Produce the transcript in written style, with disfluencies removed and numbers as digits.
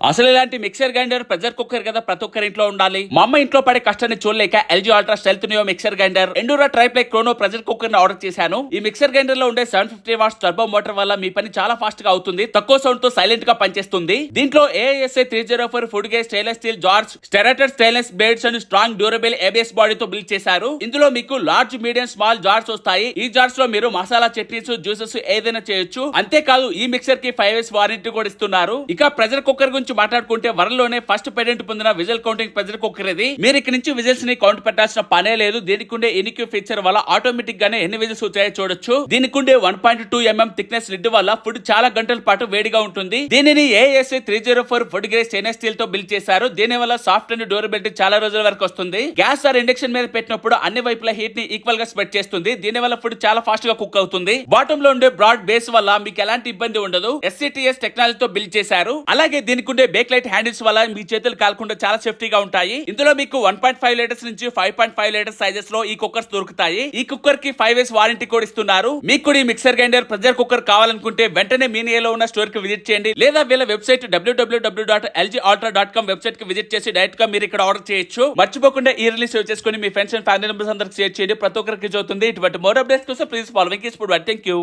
అసలు ఇలాంటి mixer grinder pressure cooker కదా ప్రతి ఒక్కరి ఇంట్లో ఉండాలి. మా అమ్మ ఇంట్లో పడే కష్టాన్ని చూడలేక LG ultra stealth neo mixer grinder Endura triply chrono pressure cooker ని ఆర్డర్ చేశాను. ఈ మిక్సర్ గ్రైండర్ లో ఉండే 750 వాట్స్ టర్బో మోటార్ వల్ల మీ పని చాలా ఫాస్ట్ గా అవుతుంది. తక్కువ సౌండ్ తో సైలెంట్ గా పనిచేస్తుంది. దీంట్లో AISA 304 food gauge stainless steel jars, serrated stainless blades and strong durable ABS బాడీతో బిల్డ్ చేశారు. ఇందులో మీకు లార్జ్, మీడియం, స్మాల్ జార్స్ వస్తాయి. ఈ జార్స్ లో మీరు మసాలా చట్నీస్, జ్యూసెస్ ఏదైనా చేయొచ్చు. అంతేకాదు ఈ మిక్సర్ కి 5 years వారంటీ కూడా ఇస్తున్నారు. ఇక ప్రెషర్ కుక్కర్ గురించి మాట్లాడుకుంటే వరల్డ్లోనే ఫస్ట్ పేటెంట్ పొందిన విజిల్ కౌంటింగ్ ప్రెషర్ కుక్కర్ ఇది. మీరు ఇక్కడ నుంచి విజిల్స్ ని కౌంట్ పెట్టాల్సిన పనే లేదు. దీనికి ఉండే ఇనిక్యూ ఫీచర్ వల్ల ఆటోమేటిక్ గానే ఎన్ని విజిల్స్ వచ్చాయో చూడొచ్చు. దీనికి ఉండే 1.2 mm థిక్నెస్ లిడ్ వల్ల ఫుడ్ చాలా గంటల పాటు వేడిగా ఉంటుంది. దీనిని AISA 304 food grade stainless steel తో బిల్డ్ చేశారు. దీని వల్ల సాఫ్ట్ అండ్ డ్యూరబిలిటీ చాలా రోజుల వరకు వస్తుంది. గ్యాస్ ఆర్ ఇండక్షన్ మీద పెట్టినప్పుడు అన్ని వైపుల హీట్ ని ఈక్వల్ గా స్ప్రెడ్ చేస్తుంది. దీని వల్ల ఫుడ్ చాలా ఫాస్ట్ గా కుక్ అవుతుంది. బాటమ్ లో ఉండే బ్రాడ్ బేస్ వల్ల మీకు ఎలాంటి ఇబ్బంది ఉండదు. SCTS టెక్నాలజీతో బిల్డ్ చేశారు. అలాగే దీనికి ఉండే బేక్ లైట్ హ్యాండిల్స్ వల్ల మీ చేతులు కాలకుండా చాలా సేఫ్టీగా ఉంటాయి. ఇందులో మీకు 1.5 లీటర్స్ నుంచి 5.5 లీటర్స్ సైజెస్ లో ఈ కుక్కర్స్ దొరుకుతాయి. ఈ కుక్కర్ కి 5 years వారంటీ కూడా ఇస్తున్నారు. మీకు కూడా ఈ మిక్సర్ గ్రైండర్ ప్రెషర్ కుక్కర్ కావాలనుకుంటే వెంటనే మీ నియర్లో ఉన్న స్టోర్ కి విజిట్ చేయండి. లేదా వీళ్ళ వెబ్సైట్ www.lgaltra.com వెబ్సైట్ కి విజిట్ చేసి డైరెక్ట్ గా మీరు ఇక్కడ ఆర్డర్ చేయొచ్చు. మర్చిపోకుండా ఈ రిలీజ్ సేవ్ చేసుకుని మీ ఫ్రెండ్స్ అండ్ ఫ్యామిలీ మెంబర్స్ అందరికి షేర్ చేయండి. ప్రతి ఒక్కరికి చూస్తుంది. ఇటువంటి మోర్ అప్డేట్స్ కోసం ప్లీజ్ ఫాలోయింగ్ థ్యాంక్ యూ.